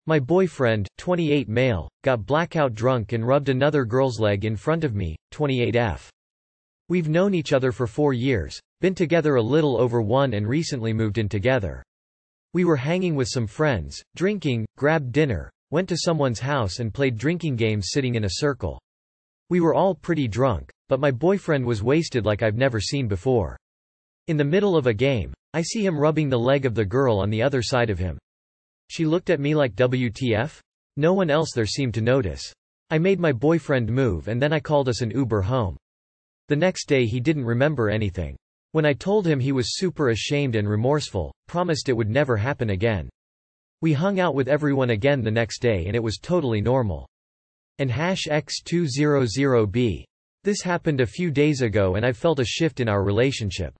My boyfriend, 28 male, got blackout drunk and rubbed another girl's leg in front of me, 28F. We've known each other for 4 years, been together a little over 1 and recently moved in together. We were hanging with some friends, drinking, grabbed dinner, went to someone's house and played drinking games sitting in a circle. We were all pretty drunk, but my boyfriend was wasted like I've never seen before. In the middle of a game, I see him rubbing the leg of the girl on the other side of him. She looked at me like WTF? No one else there seemed to notice. I made my boyfriend move and then I called us an Uber home. The next day he didn't remember anything. When I told him, he was super ashamed and remorseful, promised it would never happen again. We hung out with everyone again the next day and it was totally normal. And #X200B. This happened a few days ago and I've felt a shift in our relationship.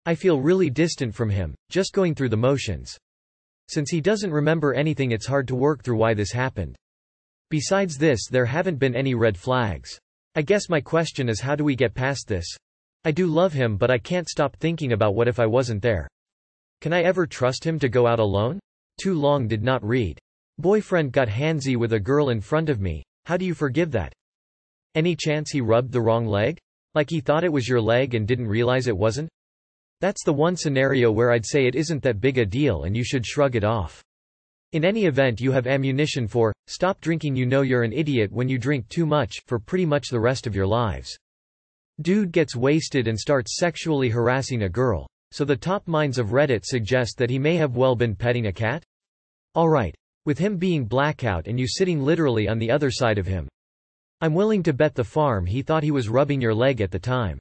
I feel really distant from him, just going through the motions. Since he doesn't remember anything, it's hard to work through why this happened. Besides this, there haven't been any red flags. I guess my question is, how do we get past this? I do love him, but I can't stop thinking about what if I wasn't there. Can I ever trust him to go out alone? Too long did not read. Boyfriend got handsy with a girl in front of me. How do you forgive that? Any chance he rubbed the wrong leg? Like he thought it was your leg and didn't realize it wasn't? That's the one scenario where I'd say it isn't that big a deal and you should shrug it off. In any event, you have ammunition for, stop drinking. You know you're an idiot when you drink too much, for pretty much the rest of your lives. Dude gets wasted and starts sexually harassing a girl, so the top minds of Reddit suggest that he may have well been petting a cat? Alright. With him being blackout and you sitting literally on the other side of him. I'm willing to bet the farm he thought he was rubbing your leg at the time.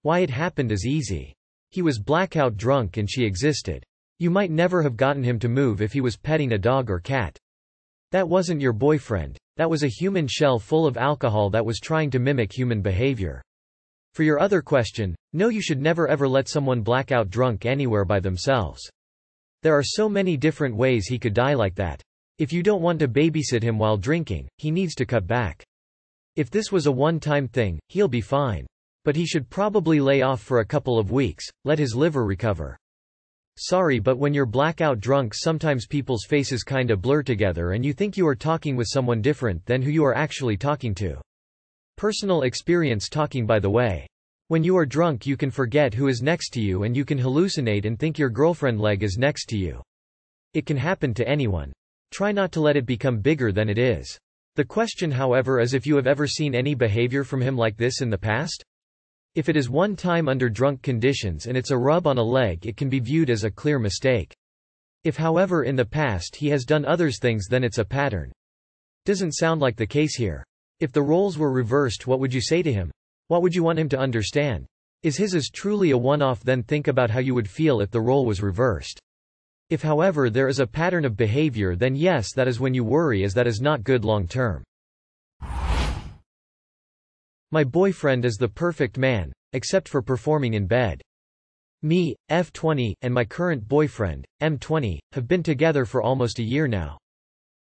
Why it happened is easy. He was blackout drunk and she existed. You might never have gotten him to move if he was petting a dog or cat. That wasn't your boyfriend. That was a human shell full of alcohol that was trying to mimic human behavior. For your other question, no, you should never ever let someone blackout drunk anywhere by themselves. There are so many different ways he could die like that. If you don't want to babysit him while drinking, he needs to cut back. If this was a one-time thing, he'll be fine. But he should probably lay off for a couple of weeks, let his liver recover. Sorry, but when you're blackout drunk, sometimes people's faces kinda blur together and you think you are talking with someone different than who you are actually talking to. Personal experience talking, by the way. When you are drunk, you can forget who is next to you and you can hallucinate and think your girlfriend leg is next to you. It can happen to anyone. Try not to let it become bigger than it is. The question, however, is if you have ever seen any behavior from him like this in the past? If it is one time under drunk conditions and it's a rub on a leg, it can be viewed as a clear mistake. If, however, in the past he has done other things, then it's a pattern. Doesn't sound like the case here. If the roles were reversed, what would you say to him? What would you want him to understand? Is his is truly a one-off? Then think about how you would feel if the role was reversed. If, however, there is a pattern of behavior, then yes, that is when you worry, as that is not good long-term. My boyfriend is the perfect man, except for performing in bed. Me, F20, and my current boyfriend, M20, have been together for almost a year now.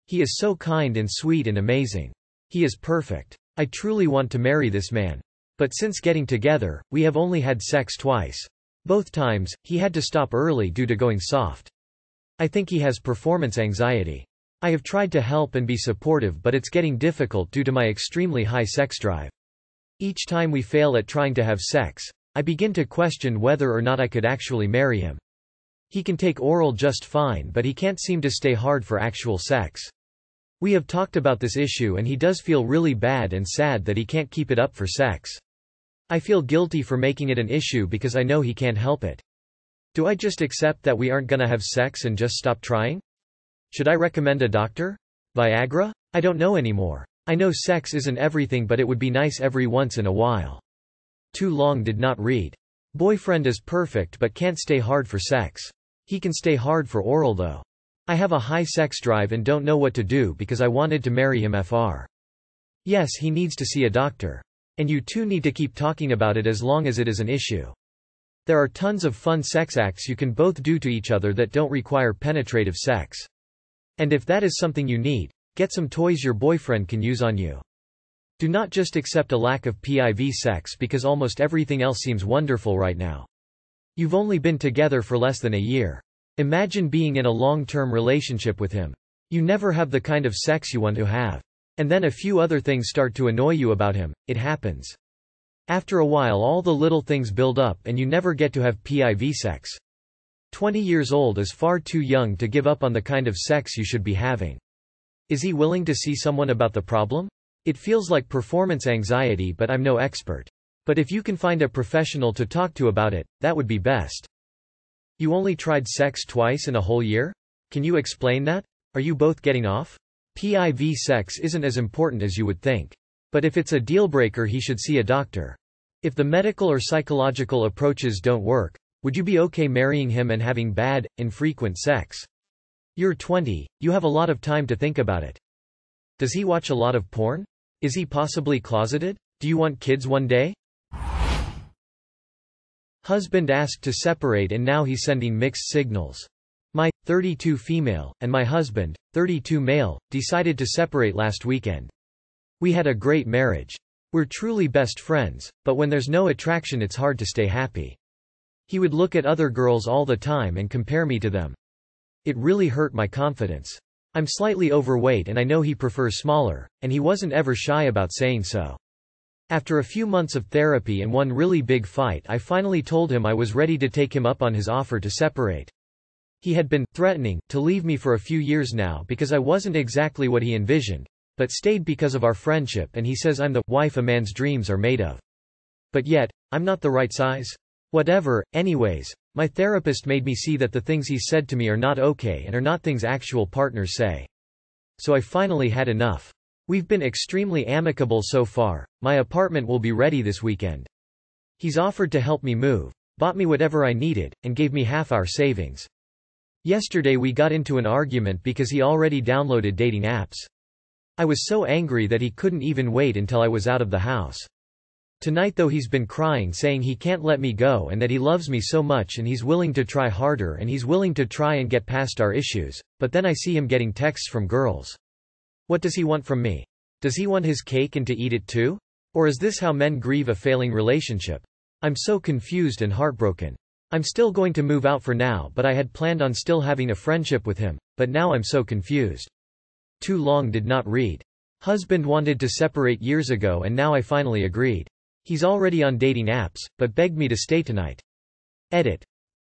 He is so kind and sweet and amazing. He is perfect. I truly want to marry this man. But since getting together, we have only had sex twice. Both times, he had to stop early due to going soft. I think he has performance anxiety. I have tried to help and be supportive, but it's getting difficult due to my extremely high sex drive. Each time we fail at trying to have sex, I begin to question whether or not I could actually marry him. He can take oral just fine, but he can't seem to stay hard for actual sex. We have talked about this issue and he does feel really bad and sad that he can't keep it up for sex. I feel guilty for making it an issue because I know he can't help it. Do I just accept that we aren't gonna have sex and just stop trying? Should I recommend a doctor? Viagra? I don't know anymore. I know sex isn't everything, but it would be nice every once in a while. Too long did not read. Boyfriend is perfect but can't stay hard for sex. He can stay hard for oral though. I have a high sex drive and don't know what to do because I wanted to marry him. Fr. Yes, he needs to see a doctor. And you two need to keep talking about it as long as it is an issue. There are tons of fun sex acts you can both do to each other that don't require penetrative sex. And if that is something you need, get some toys your boyfriend can use on you. Do not just accept a lack of PIV sex because almost everything else seems wonderful right now. You've only been together for less than a year. Imagine being in a long-term relationship with him. You never have the kind of sex you want to have. And then a few other things start to annoy you about him. It happens. After a while all the little things build up and you never get to have PIV sex. 20 years old is far too young to give up on the kind of sex you should be having. Is he willing to see someone about the problem? It feels like performance anxiety, but I'm no expert. But if you can find a professional to talk to about it, that would be best. You only tried sex twice in a whole year? Can you explain that? Are you both getting off? PIV sex isn't as important as you would think. But if it's a deal-breaker, he should see a doctor. If the medical or psychological approaches don't work, would you be okay marrying him and having bad, infrequent sex? You're 20, you have a lot of time to think about it. Does he watch a lot of porn? Is he possibly closeted? Do you want kids one day? Husband asked to separate and now he's sending mixed signals. My, 32 female, and my husband, 32 male, decided to separate last weekend. We had a great marriage. We're truly best friends, but when there's no attraction it's hard to stay happy. He would look at other girls all the time and compare me to them. It really hurt my confidence. I'm slightly overweight and I know he prefers smaller, and he wasn't ever shy about saying so. After a few months of therapy and one really big fight, I finally told him I was ready to take him up on his offer to separate. He had been threatening to leave me for a few years now because I wasn't exactly what he envisioned, but stayed because of our friendship, and he says I'm the wife a man's dreams are made of. But yet, I'm not the right size? Whatever, anyways, my therapist made me see that the things he said to me are not okay and are not things actual partners say. So I finally had enough. We've been extremely amicable so far. My apartment will be ready this weekend. He's offered to help me move, bought me whatever I needed, and gave me half our savings. Yesterday we got into an argument because he already downloaded dating apps. I was so angry that he couldn't even wait until I was out of the house. Tonight though he's been crying, saying he can't let me go and that he loves me so much and he's willing to try harder and he's willing to try and get past our issues, but then I see him getting texts from girls. What does he want from me? Does he want his cake and to eat it too? Or is this how men grieve a failing relationship? I'm so confused and heartbroken. I'm still going to move out for now, but I had planned on still having a friendship with him, but now I'm so confused. Too long did not read. Husband wanted to separate years ago and now I finally agreed. He's already on dating apps, but begged me to stay tonight. Edit.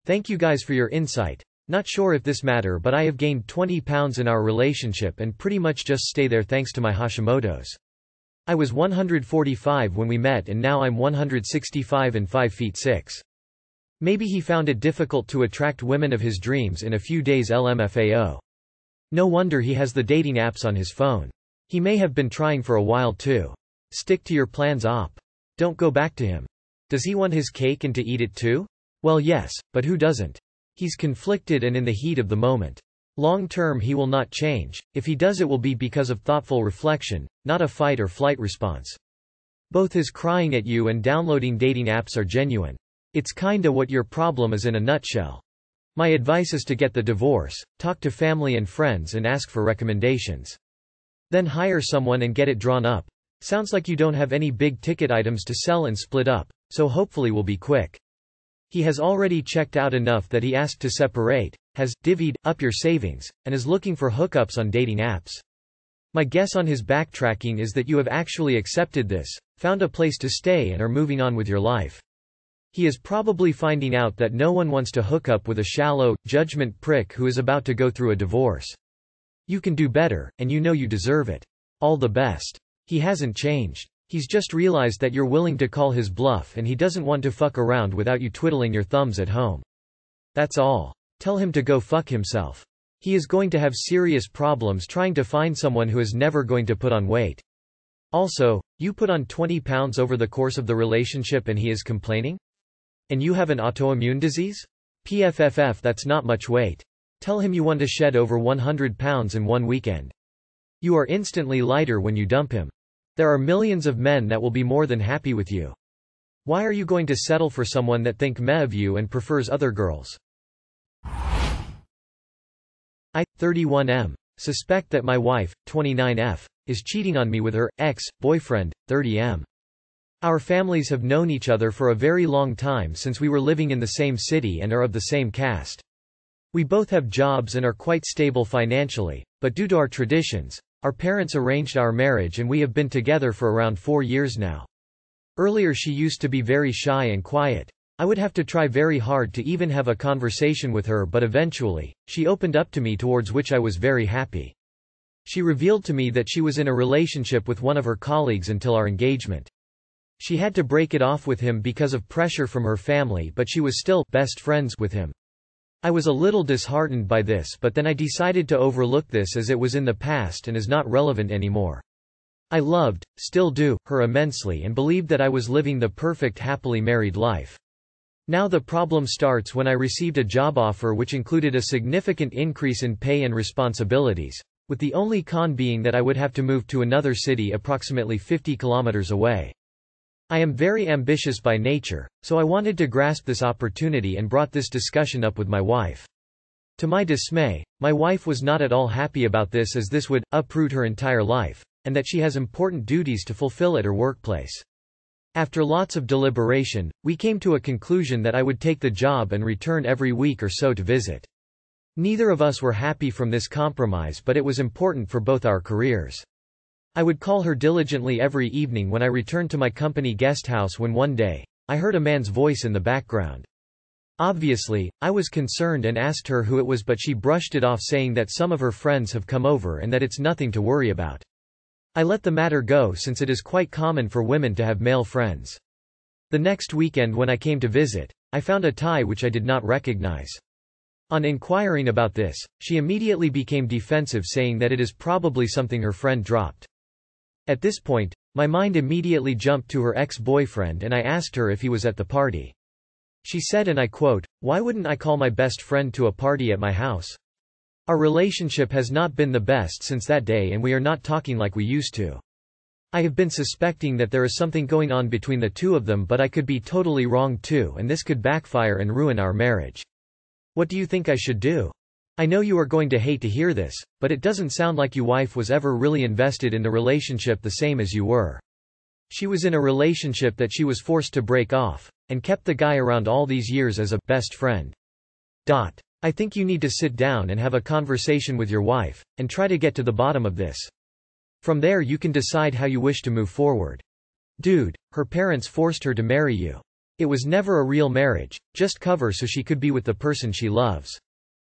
Thank you guys for your insight. Not sure if this matter, but I have gained 20 pounds in our relationship and pretty much just stay there thanks to my Hashimoto's. I was 145 when we met and now I'm 165 and 5 feet 6. Maybe he found it difficult to attract women of his dreams in a few days LMFAO. No wonder he has the dating apps on his phone. He may have been trying for a while too. Stick to your plans op. Don't go back to him. Does he want his cake and to eat it too? Well yes, but who doesn't? He's conflicted and in the heat of the moment. Long term he will not change. If he does it will be because of thoughtful reflection, not a fight or flight response. Both his crying at you and downloading dating apps are genuine. It's kinda what your problem is in a nutshell. My advice is to get the divorce, talk to family and friends and ask for recommendations. Then hire someone and get it drawn up. Sounds like you don't have any big ticket items to sell and split up, so hopefully will be quick. He has already checked out enough that he asked to separate, has divvied up your savings, and is looking for hookups on dating apps. My guess on his backtracking is that you have actually accepted this, found a place to stay and are moving on with your life. He is probably finding out that no one wants to hook up with a shallow, judgment prick who is about to go through a divorce. You can do better, and you know you deserve it. All the best. He hasn't changed. He's just realized that you're willing to call his bluff and he doesn't want to fuck around without you twiddling your thumbs at home. That's all. Tell him to go fuck himself. He is going to have serious problems trying to find someone who is never going to put on weight. Also, you put on 20 pounds over the course of the relationship and he is complaining? And you have an autoimmune disease? PFFF, that's not much weight. Tell him you want to shed over 100 pounds in one weekend. You are instantly lighter when you dump him. There are millions of men that will be more than happy with you. Why are you going to settle for someone that think meh of you and prefers other girls? I, 31M, suspect that my wife, 29F, is cheating on me with her ex-boyfriend, 30M. Our families have known each other for a very long time since we were living in the same city and are of the same caste. We both have jobs and are quite stable financially, but due to our traditions, our parents arranged our marriage and we have been together for around 4 years now. Earlier she used to be very shy and quiet. I would have to try very hard to even have a conversation with her, but eventually, she opened up to me, towards which I was very happy. She revealed to me that she was in a relationship with one of her colleagues until our engagement. She had to break it off with him because of pressure from her family, but she was still best friends with him. I was a little disheartened by this, but then I decided to overlook this as it was in the past and is not relevant anymore. I loved, still do, her immensely and believed that I was living the perfect happily married life. Now the problem starts when I received a job offer which included a significant increase in pay and responsibilities, with the only con being that I would have to move to another city approximately 50 kilometers away. I am very ambitious by nature, so I wanted to grasp this opportunity and brought this discussion up with my wife. To my dismay, my wife was not at all happy about this, as this would uproot her entire life, and that she has important duties to fulfill at her workplace. After lots of deliberation, we came to a conclusion that I would take the job and return every week or so to visit. Neither of us were happy from this compromise, but it was important for both our careers. I would call her diligently every evening when I returned to my company guest house when one day, I heard a man's voice in the background. Obviously, I was concerned and asked her who it was, but she brushed it off, saying that some of her friends have come over and that it's nothing to worry about. I let the matter go, since it is quite common for women to have male friends. The next weekend when I came to visit, I found a tie which I did not recognize. On inquiring about this, she immediately became defensive, saying that it is probably something her friend dropped. At this point, my mind immediately jumped to her ex-boyfriend and I asked her if he was at the party. She said, and I quote, "Why wouldn't I call my best friend to a party at my house? Our relationship has not been the best since that day and we are not talking like we used to. I have been suspecting that there is something going on between the two of them, but I could be totally wrong too, and this could backfire and ruin our marriage. What do you think I should do? I know you are going to hate to hear this, but it doesn't sound like your wife was ever really invested in the relationship the same as you were. She was in a relationship that she was forced to break off, and kept the guy around all these years as a best friend. I think you need to sit down and have a conversation with your wife, and try to get to the bottom of this. From there you can decide how you wish to move forward. Dude, her parents forced her to marry you. It was never a real marriage, just cover so she could be with the person she loves.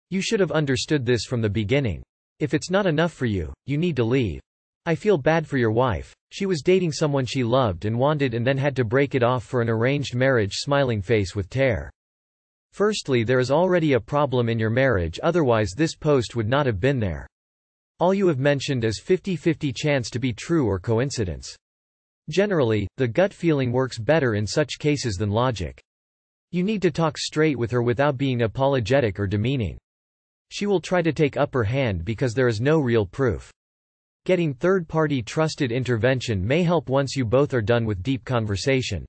You should have understood this from the beginning. If it's not enough for you, you need to leave. I feel bad for your wife. She was dating someone she loved and wanted and then had to break it off for an arranged marriage. Smiling face with tear. Firstly, there is already a problem in your marriage, otherwise this post would not have been there. All you have mentioned is 50-50 chance to be true or coincidence. Generally, the gut feeling works better in such cases than logic. You need to talk straight with her without being apologetic or demeaning. She will try to take upper hand because there is no real proof. Getting third-party trusted intervention may help once you both are done with deep conversation.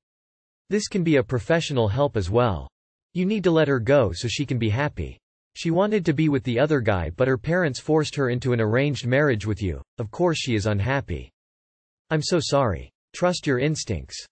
This can be a professional help as well. You need to let her go so she can be happy. She wanted to be with the other guy, but her parents forced her into an arranged marriage with you. Of course she is unhappy. I'm so sorry. Trust your instincts.